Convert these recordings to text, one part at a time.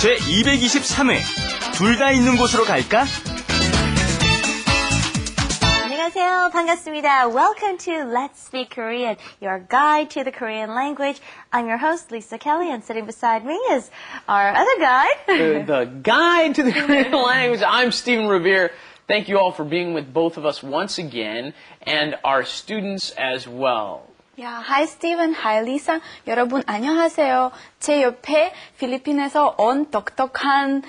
제223회 둘 다 있는 곳으로 갈까? 안녕하세요. 반갑습니다. Welcome to Let's Speak Korean, your guide to the Korean language. I'm your host, Lisa Kelley, and sitting beside me is our other guide. The guide to the Korean language. I'm Stephen Revere. Thank you all for being with both of us once again, and our students as well. Yeah, hi Stephen, hi Lisa. 여러분 안녕하세요. 제 옆에 필리핀에서 온 똑똑한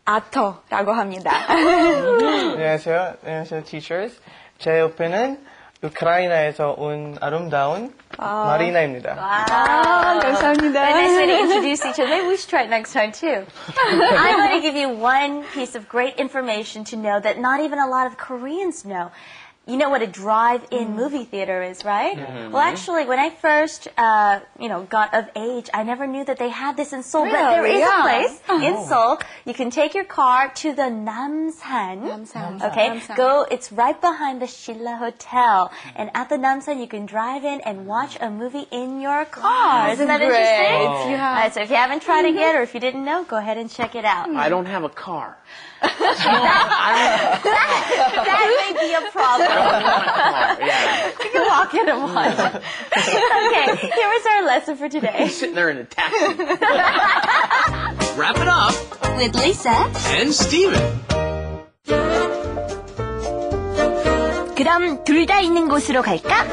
아터라고 합니다. 안녕하세요. 안녕하세요, teachers. 제 옆에는 우크라이나에서 온 아름다운 마리나입니다. Wow. 감사합니다. Very nice way to introduce each other. Maybe we should try it next time too. I'm going to give you one piece of great information to know that not even a lot of Koreans know. You know what a drive-in movie theater is, right? Mm-hmm. Well, actually, when I first, got of age, I never knew that they had this in Seoul. Really? But there is Yeah. a place in Seoul. You can take your car to the Namsan. Okay, Namsan. go. It's right behind the Shilla Hotel, and at the Namsan, you can drive in and watch a movie in your car. Isn't that great. interesting? Yeah. So if you haven't tried it yet, or if you didn't know, go ahead and check it out. I don't have a car. That may be a problem. I don't want a car. Yeah. You can walk in and watch. Okay, here was our lesson for today. Sitting there in a taxi. Wrap it up With Lisa. and Steven. 그럼 둘 다 있는 곳으로 갈까?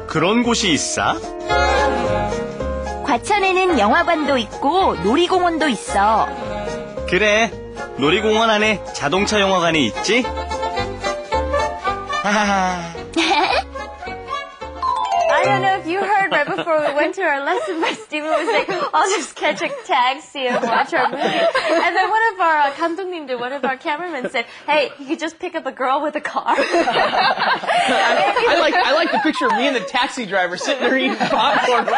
그런 곳이 있어? 과천에는 영화관도 있고 놀이공원도 있어. 그래, 놀이공원 안에 자동차 영화관이 있지? 하하하. I don't know if you heard right before we went to our lesson, but Stephen was saying, I'll just catch a taxi and watch our movie. And then one of our 감독님들, one of our cameramen said, hey, you could just pick up a girl with a car. I like the picture of me and the taxi driver sitting there eating popcorn.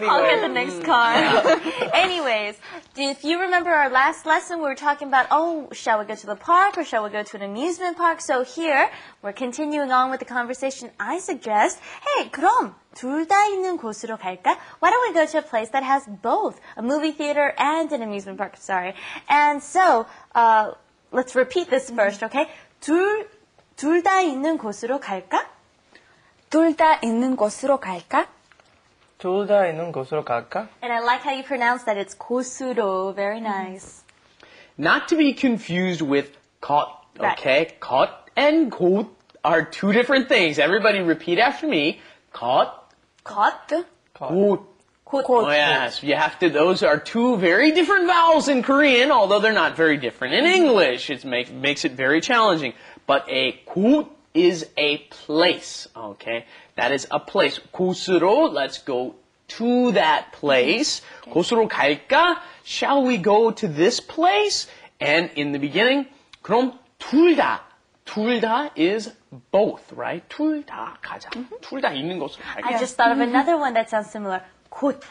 I'll get the next car. Anyways, if you remember our last lesson, we were talking about, shall we go to the park or shall we go to an amusement park? So here, we're continuing on with the conversation. I suggest, hey, 그럼 둘 다 있는 곳으로 갈까? Why don't we go to a place that has both, a movie theater and an amusement park? Sorry. And so, let's repeat this first, okay? 둘 다 있는 곳으로 갈까? 둘 다 있는 곳으로 갈까? 둘 다 있는 곳으로 갈까? And I like how you pronounce that. It's 곳으로. Very nice. Not to be confused with 것, okay? Right. 것 and 곳 are two different things. Everybody repeat after me. 것, 것, 곳. 곳. Oh, yes, you have to. Those are two very different vowels in Korean, although they're not very different in English. It makes it very challenging. But a 곳 is a place, okay? That is a place. 곳으로, let's go to that place. Okay. 곳으로 갈까? Shall we go to this place? And in the beginning, 그럼 둘 다. 둘 다 is both, right? 둘 다 가자. 둘 다 있는 곳으로 갈까? I just thought of another one that sounds similar. 곧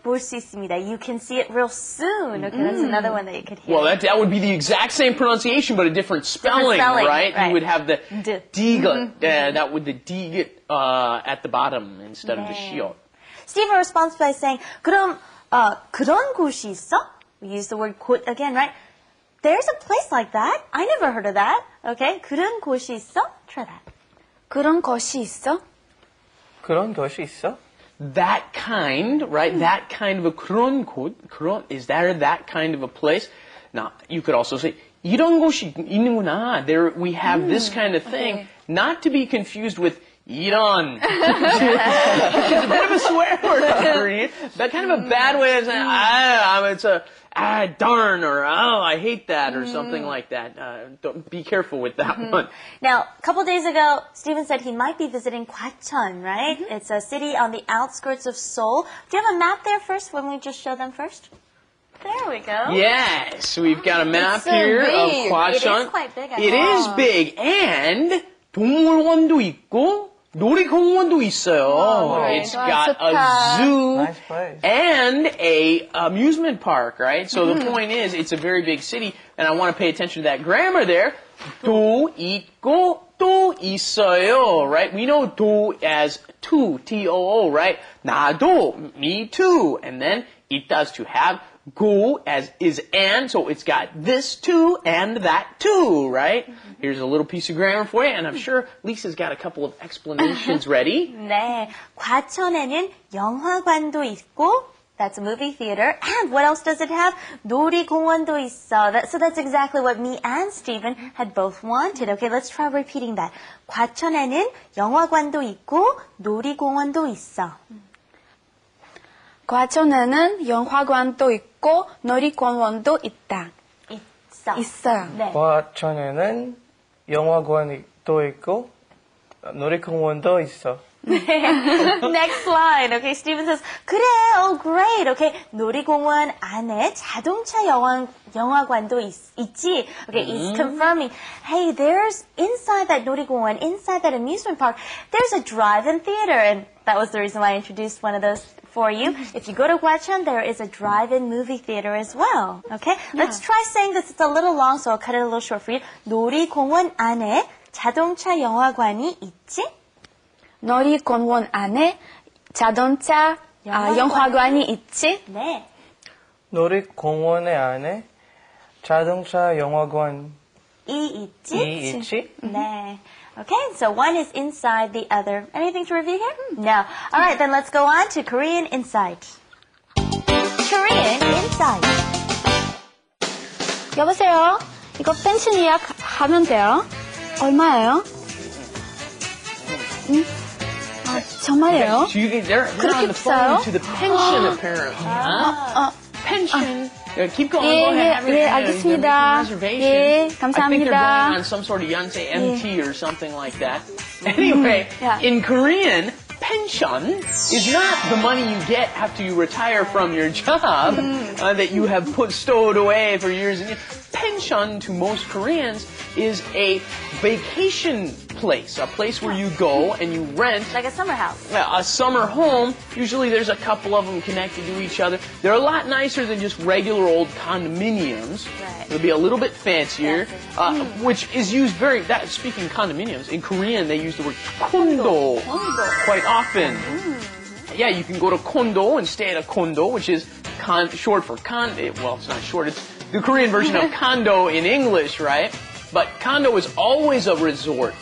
볼 수 있습니다. You can see it real soon. Okay, that's another one that you could hear. Well, that would be the exact same pronunciation, but a different spelling, right? You would have the diga, that would the diga at the bottom instead of the shiot. Stephen responds by saying, 그럼 그런 곳이 있어? We use the word 곳 again, right? There's a place like that. I never heard of that. Okay, 그런 곳이 있어? Try that. 그런 곳이 있어? 그런 곳이 있어? That kind, right? That kind of a 그런 곳, is there that kind of a place? Now, you could also say 이런 곳이 있는구나. There we have this kind of thing, okay. not to be confused with 이런. It's a bit of a swear word in Korean. That kind of a bad way of saying, it's a darn, or I hate that, or something like that. Be careful with that one. Now, a couple days ago, Stephen said he might be visiting Gwacheon, right? It's a city on the outskirts of Seoul. Do you have a map there first? When we just show them first? There we go. Yes, we've got a map so here big. of Gwacheon. It is quite big. It is big, and 동물원도 있고 놀이공원도 있어요. Wow. It's got a zoo Nice place. and a amusement park, right? So the point is, it's a very big city, and I want to pay attention to that grammar there. 도 있고 것도 있어요, right? We know 도 as to, T-O-O, right? 나도, me too. And then it does to have. Go as is and, so it's got this too and that too, right? Here's a little piece of grammar for you, and I'm sure Lisa's got a couple of explanations ready. 네, 과천에는 영화관도 있고, that's a movie theater, and what else does it have? 놀이공원도 있어. So that's exactly what me and Stephen had both wanted. Okay, let's try repeating that. 과천에는 영화관도 있고, 놀이공원도 있어. 과천에는 영화관도 있고 놀이공원도 있다. 있어요. 네. 과천에는 영화관도 있고 놀이공원도 있어. Next line. Okay, Stephen says, 그래, oh great. Okay, 놀이공원 안에 자동차 영화관도 있지. Okay, he's confirming, hey, there's inside that 놀이공원, inside that amusement park, there's a drive-in theater. And that was the reason why I introduced one of those for you. If you go to Gwacheon, there is a drive-in movie theater as well. Okay, let's try saying this. It's a little long, so I'll cut it a little short for you. 놀이공원 안에 자동차 영화관이 있지? 놀이공원 안에 자동차 영화관이 있지? 네. 놀이공원 안에 자동차 영화관이 있지? 있지? 네. Okay, so one is inside the other. Anything to review here? No. All right, then let's go on to Korean Insight. Korean Insight. 여보세요? 이거 펜션 예약하면 돼요? 얼마예요? 정말이에요? So they're on the phone to the pension, apparently. Huh? Pension. Keep going. Go ahead. Have your 알겠습니다. reservation. 예, I think they're 감사합니다. going on some sort of Yonsei MT or something like that. Anyway, in Korean, pension is not the money you get after you retire from your job that you have stowed away for years and years. Pension, to most Koreans, is a vacation place, a place where you go and you rent. Like a summer house. A summer home. Usually there's a couple of them connected to each other. They're a lot nicer than just regular old condominiums. Right. It'll be a little bit fancier, which is used speaking condominiums, in Korean they use the word kondo quite often. Yeah, you can go to kondo and stay at a kondo, which is short for well, it's not short, it's the Korean version of condo in English, right? But condo is always a resort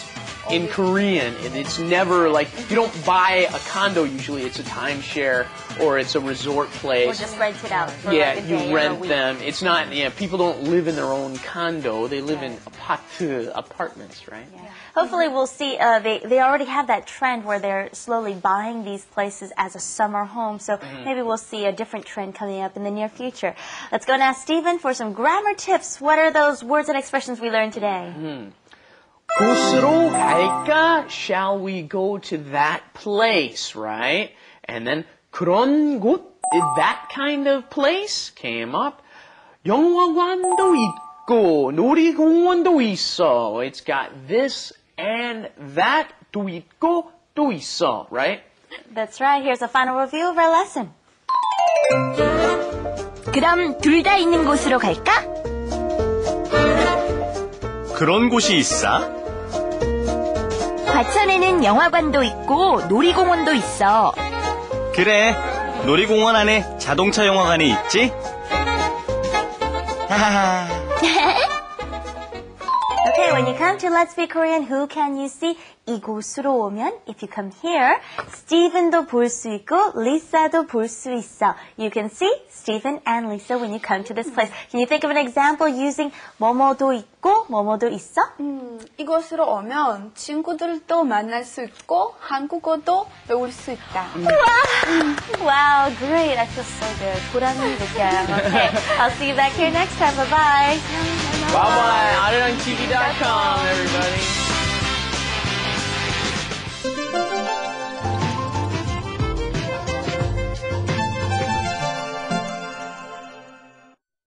in Korean. And it's never like, you don't buy a condo usually, it's a timeshare or it's a resort place. Or just rent it out for Yeah, like a day you or a rent week. them. It's not, people don't live in their own condo. They live in apartments, right? Yeah. Hopefully we'll see, they already have that trend where they're slowly buying these places as a summer home. So maybe we'll see a different trend coming up in the near future. Let's go and ask Stephen for some grammar tips. What are those words and expressions we learned today? 곳으로 갈까? Shall we go to that place, right? And then 그런 곳? That kind of place came up. 영화관도 있고 놀이공원도 있어. It's got this and that. 도 있고 또 있어, right? That's right. Here's a final review of our lesson. 그럼 둘 다 있는 곳으로 갈까? 그런 곳이 있어? 과천에는 영화관도 있고 놀이공원도 있어. 그래, 놀이공원 안에 자동차 영화관이 있지? 하하하. Okay, when you come to Let's Be Korean, who can you see? 이곳으로 오면, if you come here, Stephen도 볼 수 있고, Lisa도 볼 수 있어. You can see Stephen and Lisa when you come to this place. Can you think of an example using 뭐뭐도 있고, 뭐뭐도 있어? 이곳으로 오면 친구들도 만날 수 있고 한국어도 배울 수 있다. Wow, great. I feel so good. 보람이 느껴요. Okay, I'll see you back here next time. Bye-bye. Bye-bye. 아르랑TV.com, everybody.